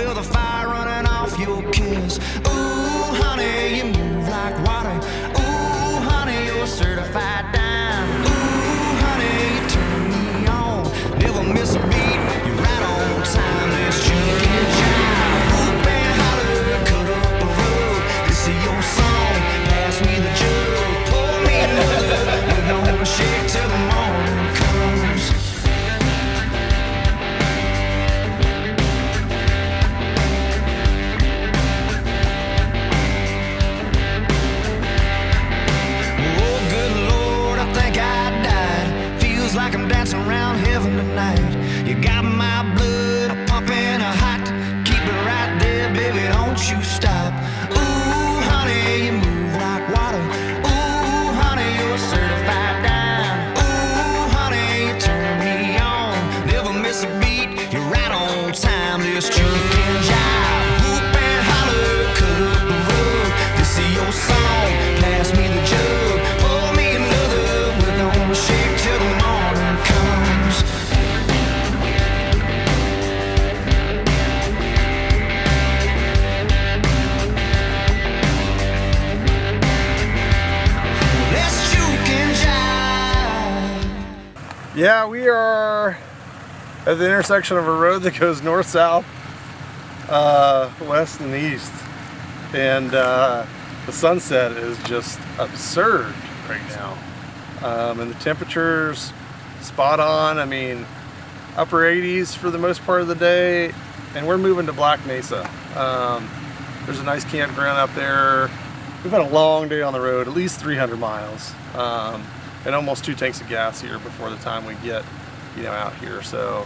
feel the fire running off your kiss. Ooh, honey, you move like water. Ooh, honey, you're certified dime. Ooh, honey, you turn me on. Never miss a beat, you're right on time. Let's jump and jive. Whoop and holler, cut up a rug. This is your song, pass me the jug. Pour me another, we're gonna shake till the morning comes. Like I'm dancing around heaven tonight. You got my blood pumping hot. Keep it right there, baby, don't you stop. Ooh, honey, you move like water. Ooh, honey, you're certified dime. Ooh, honey, you turn me on. Never miss a beat, you're right on time. Let's juke and jive. Whoop and holler, cut up the rug. This is your song, pass me the jug. Pour me another, we're gonna shake till the morning comes. Let's juke and jive. Yeah, we are at the intersection of a road that goes north-south, west and east. And the sunset is just absurd right now. And the temperature's spot on. I mean, upper 80s for the most part of the day. And we're moving to Black Mesa. There's a nice campground up there. We've had a long day on the road, at least 300 miles. And almost 2 tanks of gas here before the time we get, out here. So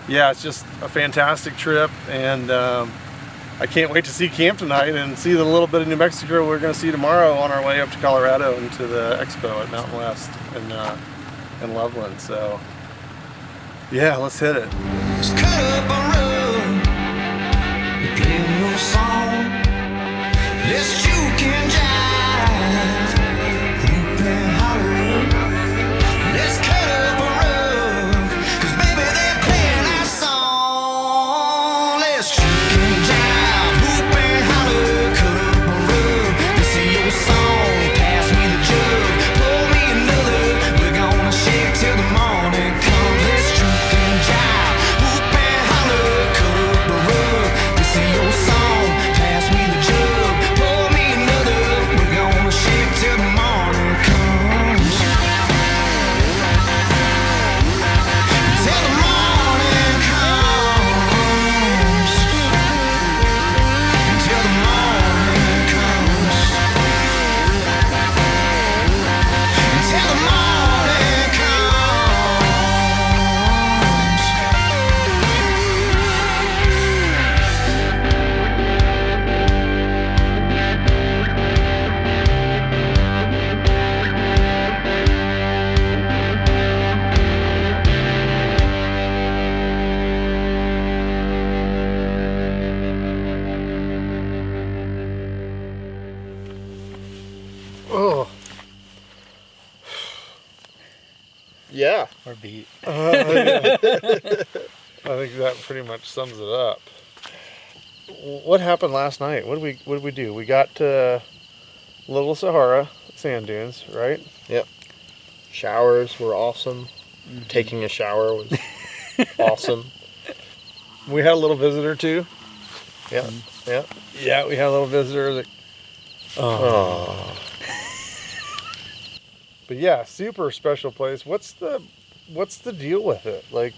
yeah, it's just a fantastic trip. And I can't wait to see camp tonight and see the little bit of New Mexico we're going to see tomorrow on our way up to Colorado and to the expo at Mountain West in Loveland. So yeah, let's hit it. Let's cut up a rug. We're playing your song. Let's juke and jive. Whoop and holler. Let's cut up a rug. 'Cause baby, they're playing our song. Let's juke and jive. Whoop and holler. Cut up a rug. This is your song. Pass me the jug. Pour me another. We're gonna shake till the morning comes. Let's juke and jive. Whoop and holler. Cut up a rug. This is your song. Pass me the jug. Pour me another. We're gonna shake till the morning comes. Till the morning comes. Till the morning comes. Till the morning comes. Oh. Yeah. Or beat. I think that pretty much sums it up. What happened last night? What did we do? We got to Little Sahara sand dunes, right? Yep. Showers were awesome. Mm-hmm. Taking a shower was awesome. We had a little visitor too. Yeah. Yeah. Yeah, we had a little visitor that. Oh. But yeah, super special place. What's the deal with it? Like,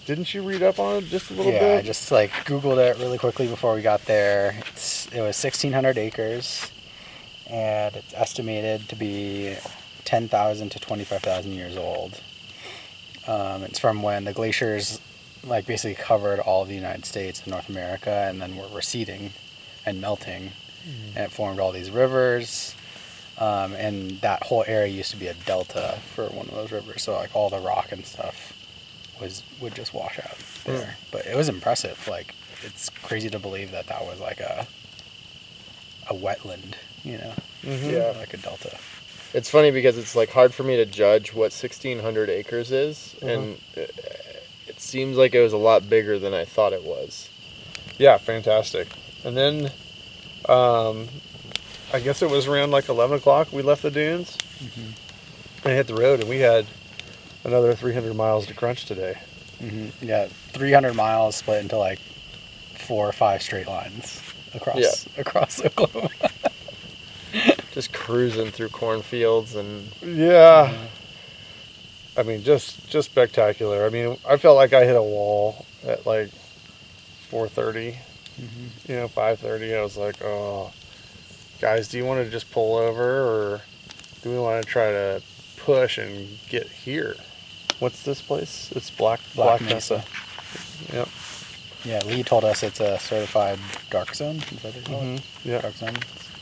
didn't you read up on it just a little bit? Yeah, I just Googled it really quickly before we got there. It was 1,600 acres, and it's estimated to be 10,000 to 25,000 years old. It's from when the glaciers basically covered all of the United States and North America, and then were receding and melting, and it formed all these rivers. And that whole area used to be a delta for one of those rivers, so all the rock and stuff would just wash out there. But it was impressive. It's crazy to believe that was a wetland, Mm-hmm. Yeah. like a delta. It's funny because it's hard for me to judge what 1,600 acres is, and it seems like it was a lot bigger than I thought it was. Yeah, fantastic. And then, I guess it was around like 11 o'clock we left the dunes and hit the road, and we had another 300 miles to crunch today. Yeah, 300 miles split into like 4 or 5 straight lines across Oklahoma. Just cruising through cornfields and Yeah. I mean, just spectacular. I mean, I felt like I hit a wall at like 4:30, 5:30. I was like, oh, guys, do you want to just pull over, or do we want to try to push and get here? What's this place? It's Black Mesa. Yep. Yeah, Lee told us it's a certified dark zone. Is that what they call it? Yeah. Dark zone.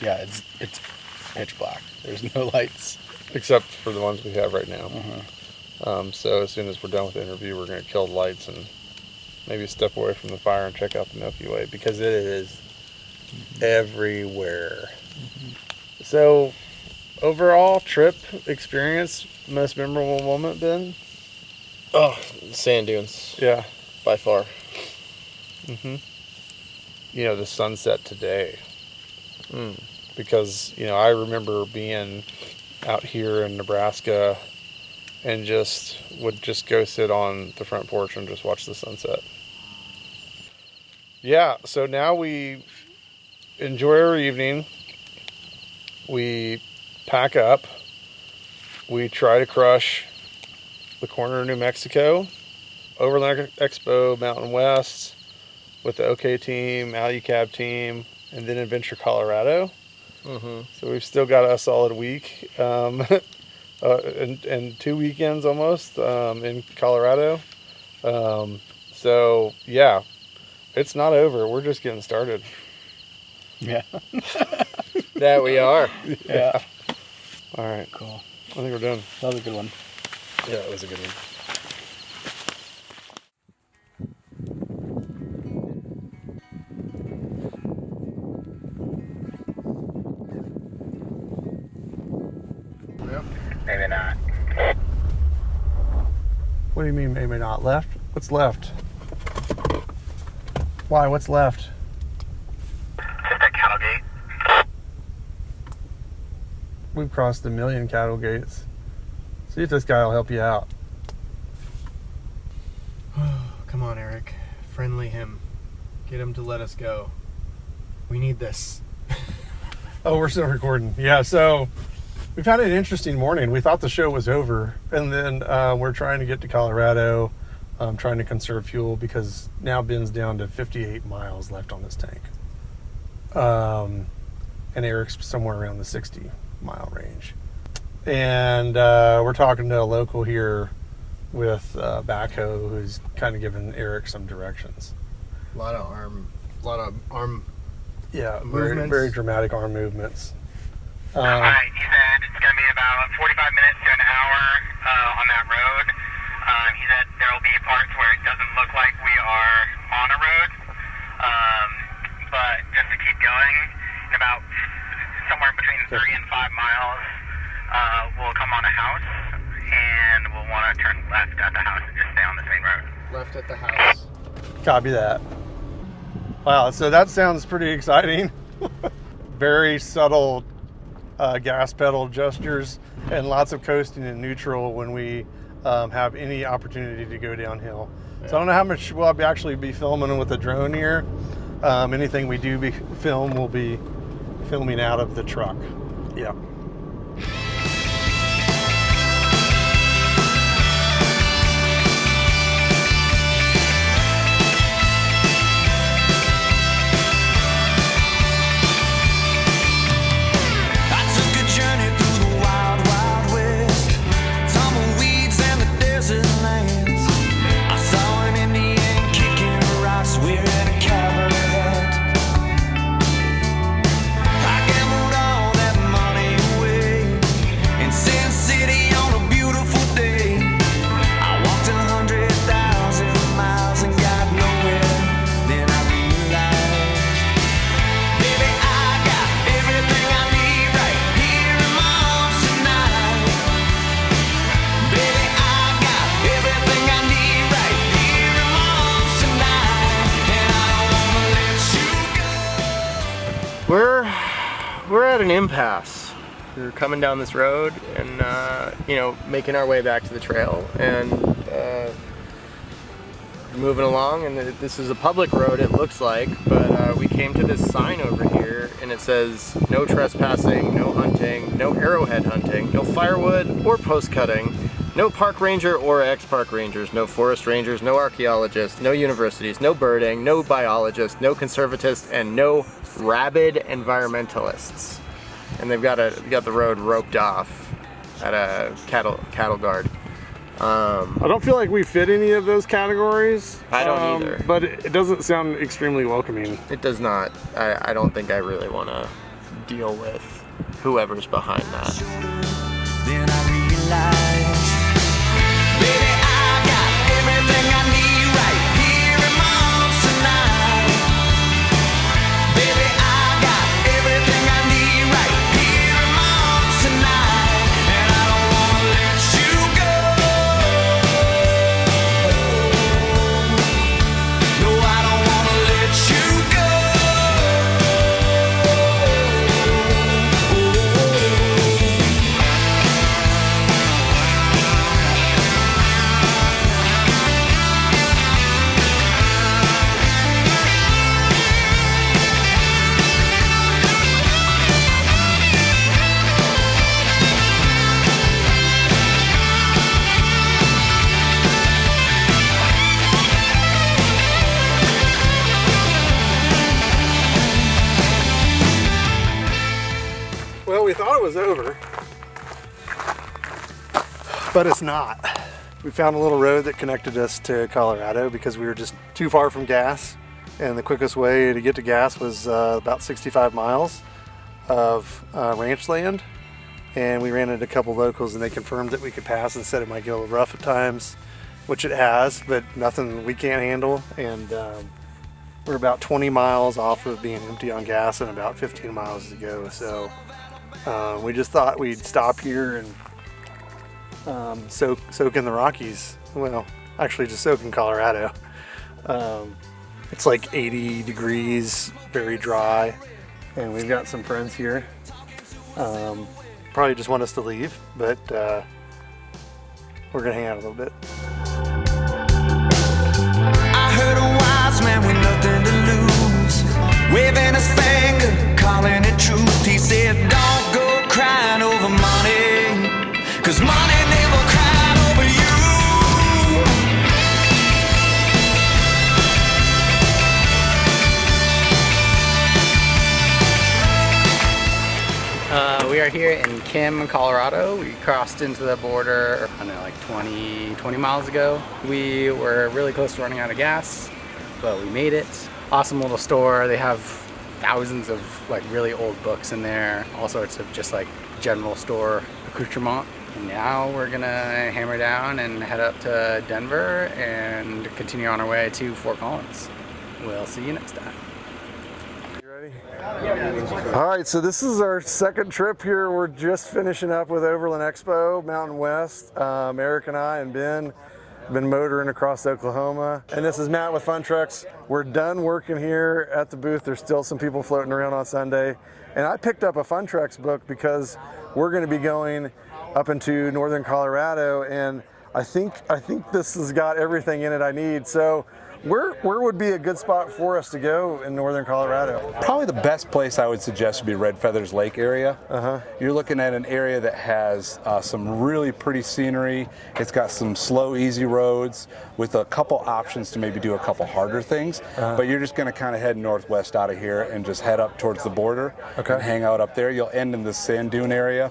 Yeah, it's pitch black. There's no lights. Except for the ones we have right now. So as soon as we're done with the interview, we're going to kill the lights and maybe step away from the fire and check out the Milky Way, because it is everywhere. So, overall trip experience, most memorable moment, Ben? oh, sand dunes Yeah. by far. The sunset today. Because, I remember being out here in Nebraska and would just go sit on the front porch and just watch the sunset. Yeah, so now we enjoy our evening. We pack up. We try to crush the corner of New Mexico, Overland Expo, Mountain West, with the OK team, AluCab team, and then Adventure Colorado. So we've still got a solid week, and 2 weekends almost in Colorado. So yeah, it's not over. We're just getting started. Yeah. That we are. Yeah. All right, Cool. I think we're done. That was a good one. Yeah, it was a good one. Maybe not. What do you mean maybe not? Left? What's left? Why? What's left? Just a cattle gate. We've crossed 1 million cattle gates. See if this guy will help you out. Come on, Eric. Friendly him. Get him to let us go. We need this. Oh, we're still recording. Yeah, so we've had an interesting morning. We thought the show was over, and then we're trying to get to Colorado, trying to conserve fuel, because now Ben's down to 58 miles left on this tank. And Eric's somewhere around the 60-mile range. And we're talking to a local here with backhoe who's kind of giving Eric some directions. A lot of arm. Yeah, very, Movements. very dramatic arm movements. Alright, he said it's going to be about 45 minutes to an hour on that road. He said there will be parts where it doesn't look like we are on a road, but just to keep going, in about somewhere between 3 and 5 miles, we'll come on a house, and we'll want to turn left at the house and just stay on this main road. Left at the house. Copy that. Wow, so that sounds pretty exciting. Very subtle gas pedal gestures and lots of coasting in neutral when we have any opportunity to go downhill. Yeah. So I don't know how much we'll actually be filming with the drone here. Anything we do film will be filming out of the truck. Yeah. I gambled all that money at an impasse. We were coming down this road and, making our way back to the trail and moving along. And this is a public road, it looks like, but we came to this sign over here and it says, no trespassing, no hunting, no arrowhead hunting, no firewood or post cutting, no park ranger or ex-park rangers, no forest rangers, no archaeologists, no universities, no birding, no biologists, no conservatists, and no rabid environmentalists. And they've got the road roped off at a cattle guard. I don't feel like we fit any of those categories. I don't either. But it doesn't sound extremely welcoming. It does not. I don't think I really want to deal with whoever's behind that. Then I realized, baby, I got everything I need right here in my arms tonight. Baby, I got everything I need right here in my arms tonight. And I don't wanna let you go. No, I don't wanna let you go. Well, we thought it was over, but it's not. We found a little road that connected us to Colorado because we were just too far from gas, and the quickest way to get to gas was about 65 miles of ranch land. And we ran into a couple locals and they confirmed that we could pass and said it might get a little rough at times, which it has, but nothing we can't handle. And we're about 20 miles off of being empty on gas and about 15 miles to go. So we just thought we'd stop here and soak in the Rockies. Well, actually just soak in Colorado. It's like 80 degrees, very dry, and we've got some friends here. Probably just want us to leave, but we're gonna hang out a little bit. I heard a wise man with nothing to lose, waving his finger, calling it truth. He said, don't go crying over money, 'cause money never cried over you. We are here in Kim, Colorado. We crossed into the border, I don't know, like 20 miles ago. We were really close to running out of gas, but we made it. Awesome little store. They have thousands of like really old books in there, all sorts of just like general store accoutrement. And now we're gonna hammer down and head up to Denver and continue on our way to Fort Collins. We'll see you next time. All right, so this is our second trip here. We're just finishing up with Overland Expo, Mountain West. Eric and I and Ben have been motoring across Oklahoma. And this is Matt with Fun Trucks. We're done working here at the booth. There's still some people floating around on Sunday. And I picked up a Fun Trucks book because we're gonna be going up into northern Colorado, and I think this has got everything in it I need. So where would be a good spot for us to go in northern Colorado? Probably the best place I would suggest would be Red Feathers Lake area. You're looking at an area that has some really pretty scenery. It's got some slow, easy roads with a couple options to maybe do a couple harder things. But you're just going to kind of head northwest out of here and just head up towards the border and hang out up there. You'll end in the sand dune area.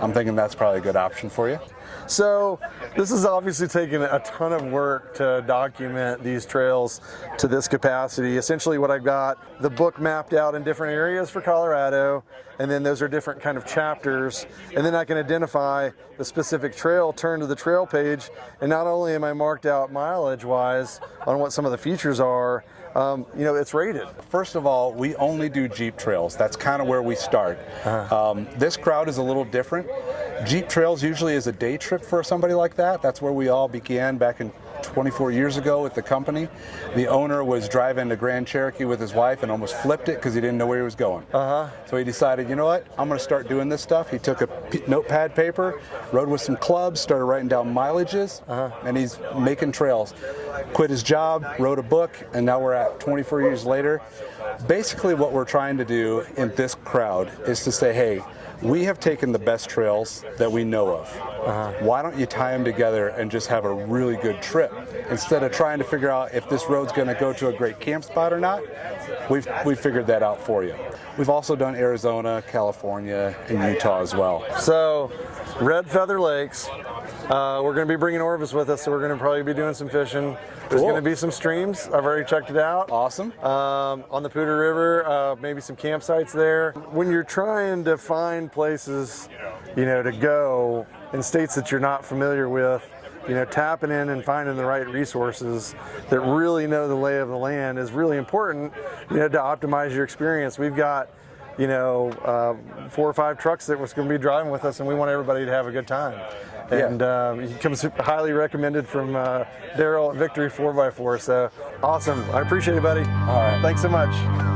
I'm thinking that's probably a good option for you. So this is obviously taking a ton of work to document these trails to this capacity. Essentially what I've got, the book mapped out in different areas for Colorado, and then those are different kind of chapters, and then I can identify the specific trail, turn to the trail page, and not only am I marked out mileage wise on what some of the features are, it's rated. First of all, we only do Jeep trails. That's kind of where we start. This crowd is a little different. Jeep trails usually is a day trip for somebody like that. That's where we all began back in 24 years ago with the company. The owner was driving a Grand Cherokee with his wife and almost flipped it because he didn't know where he was going. So he decided, you know what, I'm going to start doing this stuff. He took a notepad paper, rode with some clubs, started writing down mileages, and he's making trails. Quit his job, wrote a book, and now we're at 24 years later. Basically what we're trying to do in this crowd is to say, hey, we have taken the best trails that we know of. Why don't you tie them together and just have a really good trip? Instead of trying to figure out if this road's going to go to a great camp spot or not, we've figured that out for you. We've also done Arizona, California, and Utah as well. So, Red Feather Lakes. We're going to be bringing Orvis with us, so we're going to probably be doing some fishing. There's Cool. going to be some streams. I've already checked it out. Awesome. On the Poudre River, maybe some campsites there. When you're trying to find places, to go in states that you're not familiar with, tapping in and finding the right resources that really know the lay of the land is really important, to optimize your experience. We've got, 4 or 5 trucks that was going to be driving with us, and we want everybody to have a good time. And he comes highly recommended from Daryl at Victory 4x4. So awesome. I appreciate it, buddy. All right. Thanks so much.